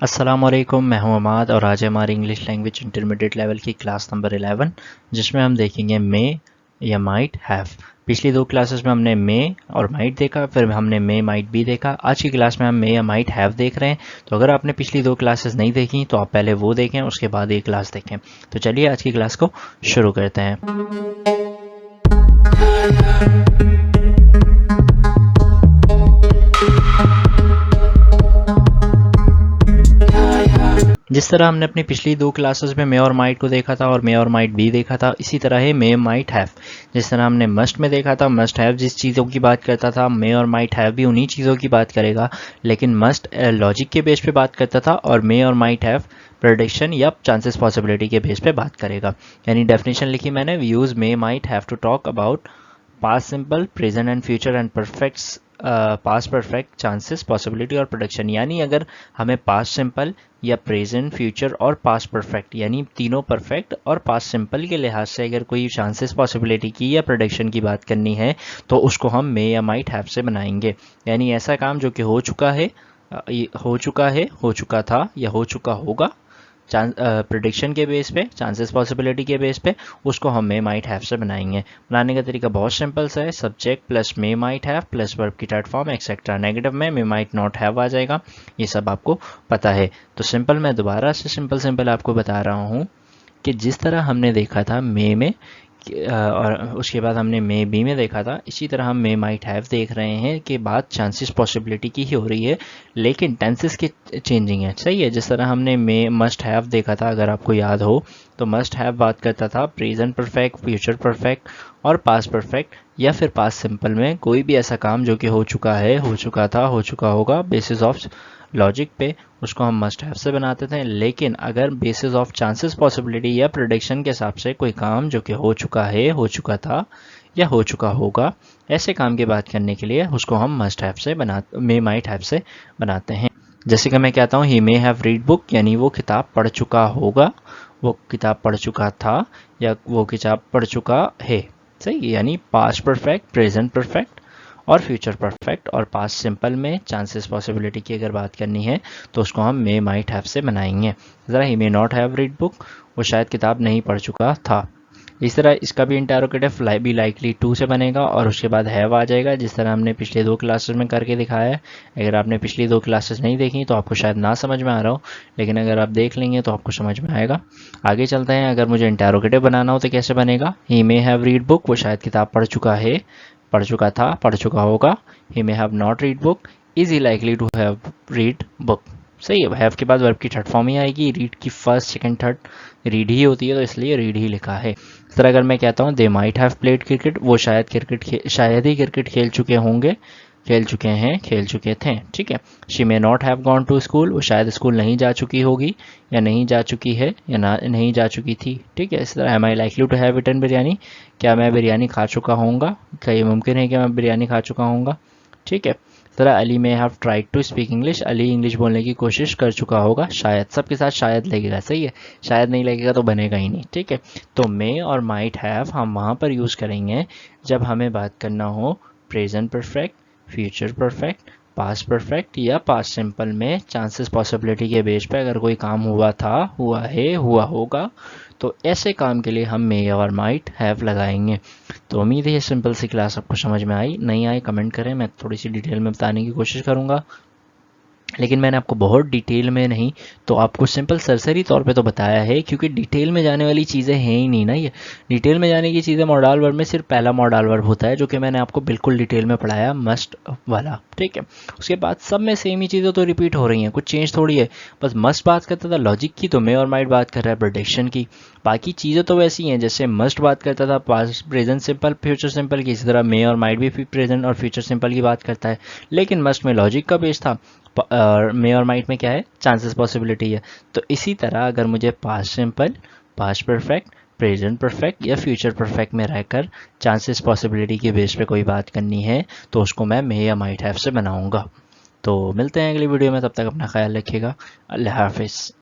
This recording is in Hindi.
अस्सलाम वालेकुम, मैं हूं अमाद और आज हमारी इंग्लिश लैंग्वेज इंटरमीडिएट लेवल की क्लास नंबर 11 जिसमें हम देखेंगे मे या माइट हैव। पिछली दो क्लासेस में हमने मे और माइट देखा, फिर हमने मे माइट भी देखा। आज की क्लास में हम मे या माइट हैव देख रहे हैं। तो अगर आपने पिछली दो क्लासेस नहीं देखी तो आप पहले वो देखें, उसके बाद ये क्लास देखें। तो चलिए आज की क्लास को शुरू करते हैं। जिस तरह हमने अपनी पिछली दो क्लासेस में मे और माइट को देखा था और मे और माइट भी देखा था, इसी तरह है मे माइट हैव। जिस तरह हमने मस्ट में देखा था, मस्ट हैव जिस चीज़ों की बात करता था, मे और माइट हैव भी उन्हीं चीज़ों की बात करेगा। लेकिन मस्ट लॉजिक के बेस पे बात करता था और मे और माइट हैव प्रेडिक्शन या चांसेस पॉसिबिलिटी के बेस पे बात करेगा। यानी डेफिनेशन लिखी मैंने, we use may might have to talk about past simple, present and future and perfect, past perfect, chances, possibility और प्रोडक्शन। यानी अगर हमें पास्ट सिंपल या प्रेजेंट, फ्यूचर और पास्ट परफेक्ट यानी तीनों परफेक्ट और पास्ट सिंपल के लिहाज से अगर कोई चांसेस, पॉसिबिलिटी की या प्रोडक्शन की बात करनी है तो उसको हम मे या माइट हैव से बनाएंगे। यानी ऐसा काम जो कि हो चुका है, हो चुका था या हो चुका होगा, प्रिडिक्शन के बेस पे, चांसेस पॉसिबिलिटी के बेस पे, उसको हम मे माइट हैव से बनाएंगे। बनाने का तरीका बहुत सिंपल सा है, subject plus may might have plus verb की थर्ड फॉर्म एक्सेट्रा। नेगेटिव में मे माइट नॉट हैव आ जाएगा। ये सब आपको पता है। तो सिंपल मैं दोबारा से सिंपल आपको बता रहा हूँ कि जिस तरह हमने देखा था मे में और उसके बाद हमने मे बी में देखा था, इसी तरह हम मे माइट हैव देख रहे हैं कि बात चांसेस पॉसिबिलिटी की ही हो रही है, लेकिन टेंसेस के चेंजिंग है। सही है। जिस तरह हमने मे मस्ट हैव देखा था, अगर आपको याद हो तो मस्ट हैव बात करता था प्रेजेंट परफेक्ट, फ्यूचर परफेक्ट और पास्ट परफेक्ट या फिर पास्ट सिंपल में कोई भी ऐसा काम जो कि हो चुका है, हो चुका था, हो चुका होगा, बेसिस ऑफ लॉजिक पे उसको हम मस्ट हैव से बनाते थे। लेकिन अगर बेसिस ऑफ चांसेस पॉसिबिलिटी या प्रेडिक्शन के हिसाब से कोई काम जो कि हो चुका है, हो चुका था या हो चुका होगा, ऐसे काम की बात करने के लिए उसको हम मस्ट हैव से मे माइट हैव से बनाते हैं। जैसे कि मैं कहता हूँ ही मे हैव रीड बुक, यानी वो किताब पढ़ चुका होगा, वो किताब पढ़ चुका था या वो किताब पढ़ चुका है। सही। यानी पास्ट परफेक्ट, प्रेजेंट परफेक्ट और फ्यूचर परफेक्ट और पास्ट सिंपल में चांसेस पॉसिबिलिटी की अगर बात करनी है तो उसको हम मे माइट हैव से बनाएंगे। ज़रा he may not have read book, वो शायद किताब नहीं पढ़ चुका था। इस तरह इसका भी इंटरोगेटिव बी लाइकली टू से बनेगा और उसके बाद हैव आ जाएगा, जिस तरह हमने पिछले दो क्लासेस में करके दिखाया है। अगर आपने पिछली दो क्लासेस नहीं देखी तो आपको शायद ना समझ में आ रहा हो, लेकिन अगर आप देख लेंगे तो आपको समझ में आएगा। आगे चलते हैं। अगर मुझे इंटरोगेटिव बनाना हो तो कैसे बनेगा? ही मे हैव रीड बुक, वो शायद किताब पढ़ चुका है, पढ़ चुका था, पढ़ चुका होगा। He may have not read book, is he likely to have read book. सही है। हैव के बाद वर्ब की थर्ड फॉर्म ही आएगी। रीड की फर्स्ट, सेकंड, थर्ड रीड ही होती है, तो इसलिए रीड ही लिखा है। इस तरह अगर मैं कहता हूँ they might have played cricket, वो शायद शायद ही क्रिकेट खेल चुके होंगे, खेल चुके हैं, खेल चुके थे। ठीक है। She may not have gone to school, वो शायद स्कूल नहीं जा चुकी होगी या नहीं जा चुकी है या नहीं जा चुकी थी। ठीक है। इस तरह am I likely to have eaten biryani, क्या मैं बिरयानी खा चुका होऊंगा, क्या ये मुमकिन है कि मैं बिरयानी खा चुका होऊंगा। ठीक है। तरह Ali may have tried to speak English, Ali English बोलने की कोशिश कर चुका होगा। शायद, सबके साथ शायद लगेगा। सही है। शायद नहीं लगेगा तो बनेगा ही नहीं। ठीक है। तो मे और माइट हैव हम वहाँ पर यूज़ करेंगे जब हमें बात करना हो present perfect, future perfect, past perfect या पास्ट सिंपल में चांसेस पॉसिबिलिटी के बेस पे अगर कोई काम हुआ था, हुआ है, हुआ होगा, तो ऐसे काम के लिए हम मे और माइट हैव लगाएंगे। तो उम्मीद है ये सिंपल सी क्लास आपको समझ में आई। नहीं आई कमेंट करें, मैं थोड़ी सी डिटेल में बताने की कोशिश करूँगा। लेकिन मैंने आपको बहुत डिटेल में नहीं तो आपको सिंपल सरसरी तौर पे तो बताया है, क्योंकि डिटेल में जाने वाली चीज़ें हैं ही नहीं ना। ये डिटेल में जाने की चीज़ें मॉडल वर्ब में सिर्फ पहला मॉडल वर्ब होता है, जो कि मैंने आपको बिल्कुल डिटेल में पढ़ाया, मस्ट वाला। ठीक है। उसके बाद सब में सेम ही चीज़ें तो रिपीट हो रही हैं, कुछ चेंज थोड़ी है। बस मस्ट बात करता था लॉजिक की, तो मे और माइट बात कर रहा है प्रेडिक्शन की। बाकी चीज़ें तो वैसी हैं, जैसे मस्ट बात करता था past, present simple, future simple की, इसी तरह मे और माइट भी प्रेजेंट और फ्यूचर सिंपल की बात करता है। लेकिन मस्ट में लॉजिक का बेस था और मे और माइट में क्या है, चांसेस पॉसिबिलिटी है। तो इसी तरह अगर मुझे past simple, past perfect, present perfect या फ्यूचर परफेक्ट में रहकर चांसेस पॉसिबिलिटी के बेस पे कोई बात करनी है तो उसको मैं मे या माइट हैव से बनाऊंगा। तो मिलते हैं अगली वीडियो में, तब तक अपना ख्याल रखिएगा। अल्लाह हाफिज़।